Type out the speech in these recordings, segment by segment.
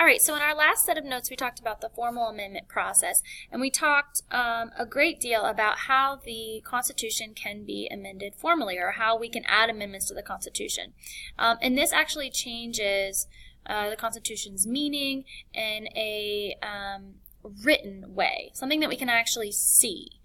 All right, so in our last set of notes, we talked about the formal amendment process, and we talked a great deal about how the Constitution can be amended formally, or how we can add amendments to the Constitution. And this actually changes the Constitution's meaning in a written way, something that we can actually see.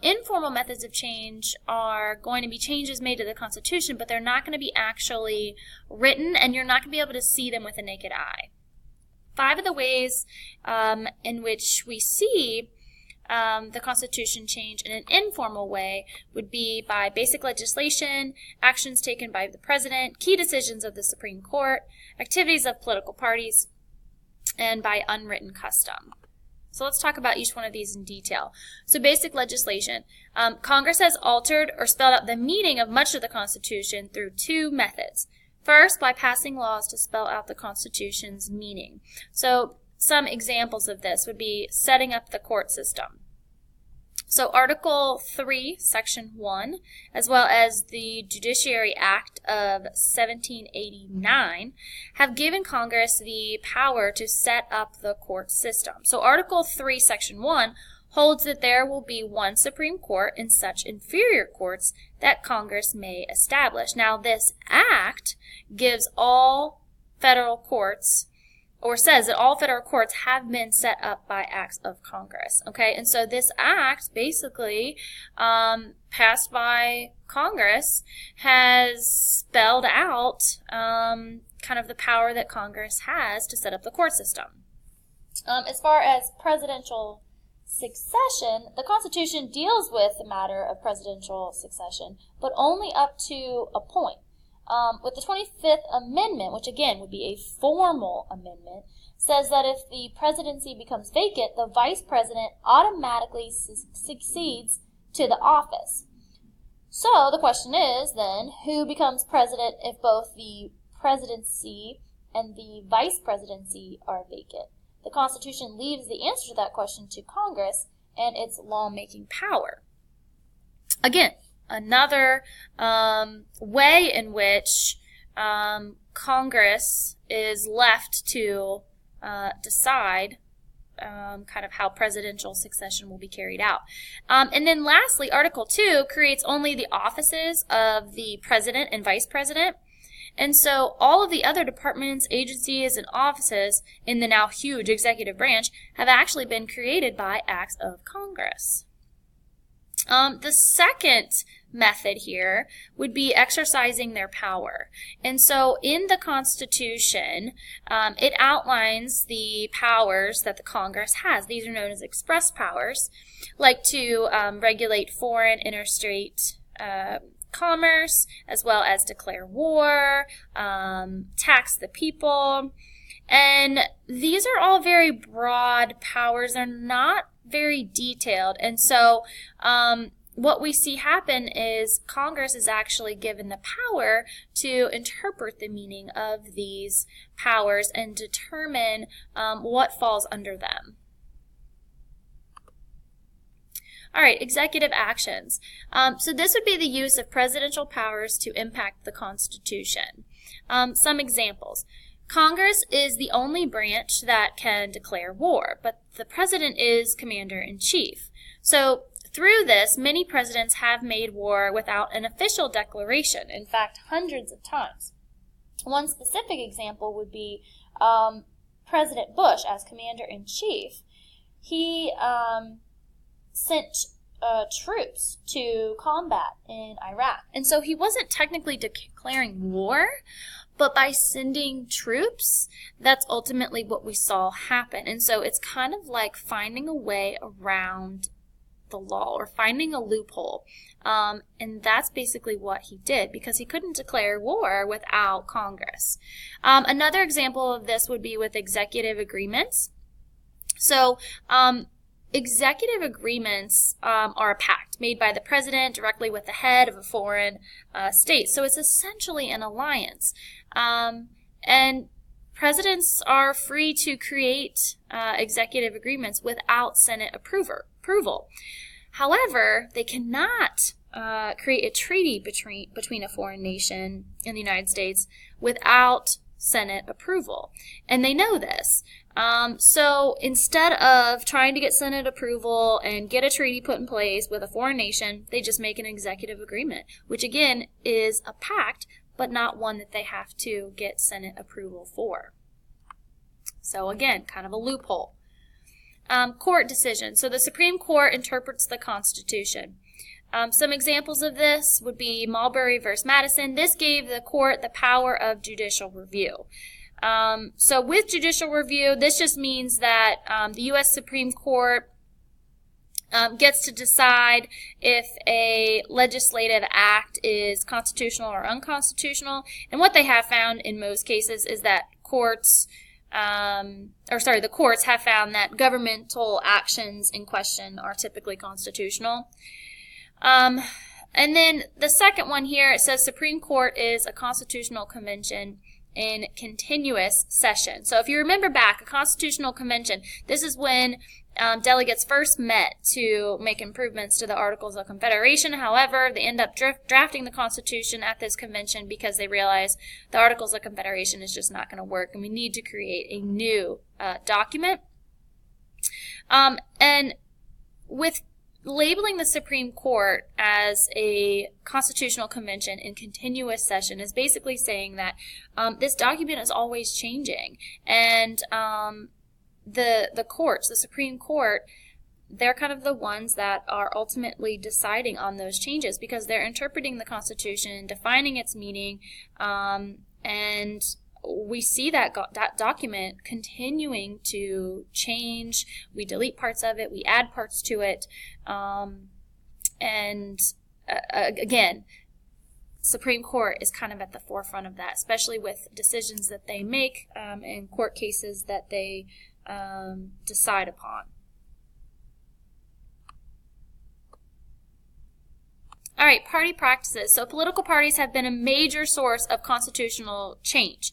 Informal methods of change are going to be changes made to the Constitution, but they're not going to be actually written, and you're not going to be able to see them with the naked eye. 5 of the ways in which we see the Constitution change in an informal way would be by basic legislation, actions taken by the President, key decisions of the Supreme Court, activities of political parties, and by unwritten custom. So let's talk about each one of these in detail. So basic legislation. Congress has altered or spelled out the meaning of much of the Constitution through 2 methods. First, by passing laws to spell out the Constitution's meaning. So some examples of this would be setting up the court system. So Article 3, Section 1, as well as the Judiciary Act of 1789, have given Congress the power to set up the court system. So Article 3, Section 1 holds that there will be one Supreme Court and such inferior courts that Congress may establish. Now, this act gives all federal courts, or says that all federal courts have been set up by acts of Congress. Okay, and so this act, basically passed by Congress, has spelled out kind of the power that Congress has to set up the court system. As far as presidential succession, the Constitution deals with the matter of presidential succession, but only up to a point. With the 25th Amendment, which again would be a formal amendment, says that if the presidency becomes vacant, the vice president automatically succeeds to the office. So the question is then, who becomes president if both the presidency and the vice presidency are vacant? The Constitution leaves the answer to that question to Congress and its lawmaking power. Again, another way in which Congress is left to decide kind of how presidential succession will be carried out. And then lastly, Article 2 creates only the offices of the president and vice president. And so all of the other departments, agencies, and offices in the now huge executive branch have actually been created by acts of Congress. The second method here would be exercising their power. And so in the Constitution, it outlines the powers that the Congress has. These are known as express powers, like to regulate foreign, interstate commerce, as well as declare war, tax the people. And these are all very broad powers. They're not very detailed. And so what we see happen is Congress is actually given the power to interpret the meaning of these powers and determine what falls under them. All right, executive actions. So this would be the use of presidential powers to impact the Constitution. Some examples. Congress is the only branch that can declare war, but the president is commander-in-chief. So through this, many presidents have made war without an official declaration, in fact, hundreds of times. One specific example would be President Bush as commander-in-chief. He sent troops to combat in Iraq. And so he wasn't technically declaring war, but by sending troops, that's ultimately what we saw happen. And so it's kind of like finding a way around the law or finding a loophole. And that's basically what he did, because he couldn't declare war without Congress. Another example of this would be with executive agreements. So executive agreements are a pact made by the president directly with the head of a foreign state. So it's essentially an alliance. And presidents are free to create executive agreements without Senate approval. However, they cannot create a treaty between a foreign nation and the United States without Senate approval. And they know this. So instead of trying to get Senate approval and get a treaty put in place with a foreign nation, they just make an executive agreement, which again is a pact, but not one that they have to get Senate approval for. So again, kind of a loophole. Court decision. So the Supreme Court interprets the Constitution. Some examples of this would be Marbury v. Madison. This gave the court the power of judicial review. So with judicial review, this just means that the U.S. Supreme Court gets to decide if a legislative act is constitutional or unconstitutional. And what they have found in most cases is that the courts have found that governmental actions in question are typically constitutional. And then the second one here, it says Supreme Court is a constitutional convention in continuous session. So if you remember back, a constitutional convention, this is when delegates first met to make improvements to the Articles of Confederation. However, they end up drafting the Constitution at this convention because they realize the Articles of Confederation is just not going to work, and we need to create a new document. And with labeling the Supreme Court as a constitutional convention in continuous session is basically saying that this document is always changing, and the courts, the Supreme Court, they're kind of the ones that are ultimately deciding on those changes because they're interpreting the Constitution, defining its meaning, and we see that document continuing to change. We delete parts of it, we add parts to it, again, Supreme Court is kind of at the forefront of that, especially with decisions that they make and court cases that they decide upon. All right, party practices. So political parties have been a major source of constitutional change,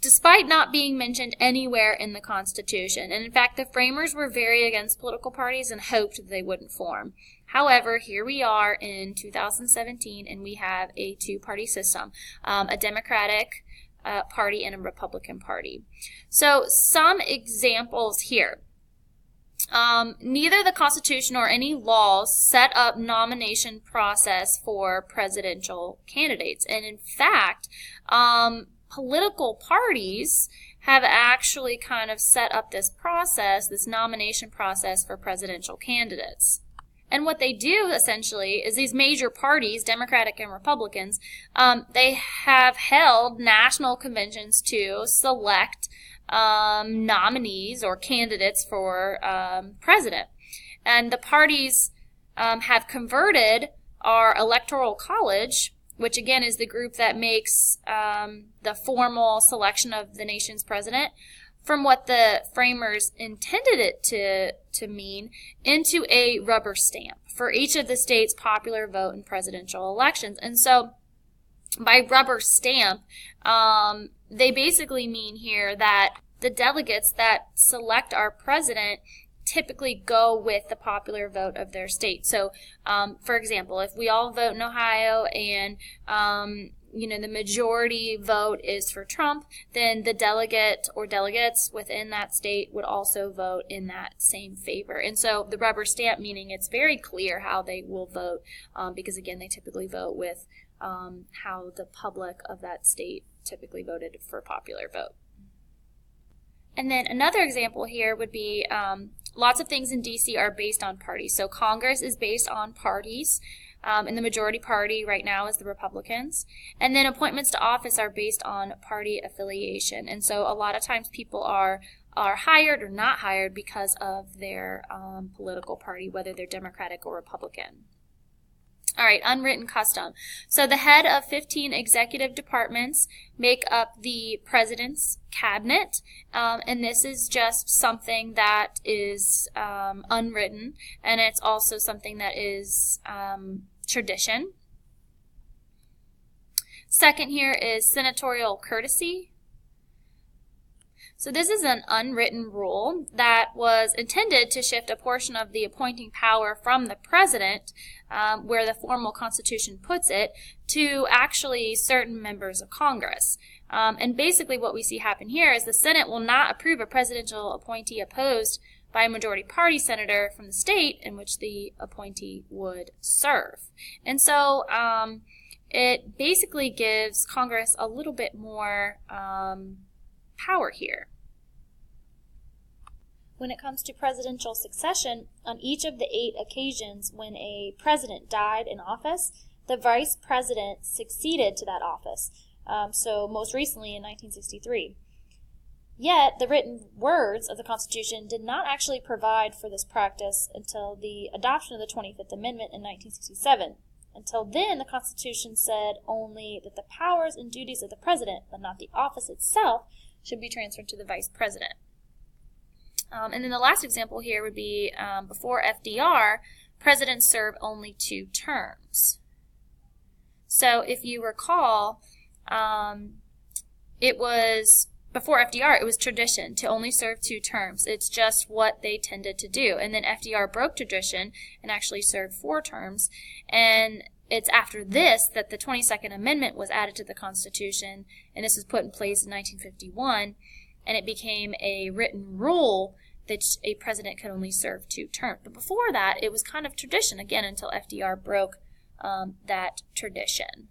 despite not being mentioned anywhere in the Constitution. And in fact, the framers were very against political parties and hoped that they wouldn't form. However, here we are in 2017, and we have a two-party system, a Democratic Party and a Republican Party. So some examples here. Neither the Constitution or any laws set up nomination process for presidential candidates. And in fact, political parties have actually kind of set up this process, this nomination process for presidential candidates. And what they do, essentially, is these major parties, Democratic and Republicans, they have held national conventions to select nominees or candidates for president. And the parties have converted our electoral college, which again is the group that makes the formal selection of the nation's president, from what the framers intended it to mean, into a rubber stamp for each of the states' popular vote in presidential elections. And so by rubber stamp, they basically mean here that the delegates that select our president typically go with the popular vote of their state. So, for example, if we all vote in Ohio and the majority vote is for Trump, then the delegate or delegates within that state would also vote in that same favor. And so the rubber stamp meaning it's very clear how they will vote because, again, they typically vote with how the public of that state typically voted for popular vote. And then another example here would be lots of things in D.C. are based on parties. So Congress is based on parties, and the majority party right now is the Republicans. And then appointments to office are based on party affiliation. And so a lot of times people are hired or not hired because of their political party, whether they're Democratic or Republican. All right, unwritten custom. So the head of 15 executive departments make up the president's cabinet, and this is just something that is unwritten, and it's also something that is tradition. Second here is senatorial courtesy. So this is an unwritten rule that was intended to shift a portion of the appointing power from the president, where the formal Constitution puts it, to actually certain members of Congress. And basically what we see happen here is the Senate will not approve a presidential appointee opposed by a majority party senator from the state in which the appointee would serve. And so it basically gives Congress a little bit more power here. When it comes to presidential succession, on each of the 8 occasions when a president died in office, the vice president succeeded to that office. So most recently in 1963. Yet, the written words of the Constitution did not actually provide for this practice until the adoption of the 25th Amendment in 1967. Until then, the Constitution said only that the powers and duties of the president, but not the office itself, should be transferred to the vice president. And then the last example here would be before FDR, presidents serve only 2 terms. So if you recall, it was before FDR, it was tradition to only serve 2 terms. It's just what they tended to do. And then FDR broke tradition and actually served 4 terms. And it's after this that the 22nd Amendment was added to the Constitution, and this was put in place in 1951, and it became a written rule that a president could only serve 2 terms. But before that, it was kind of tradition, again, until FDR broke that tradition.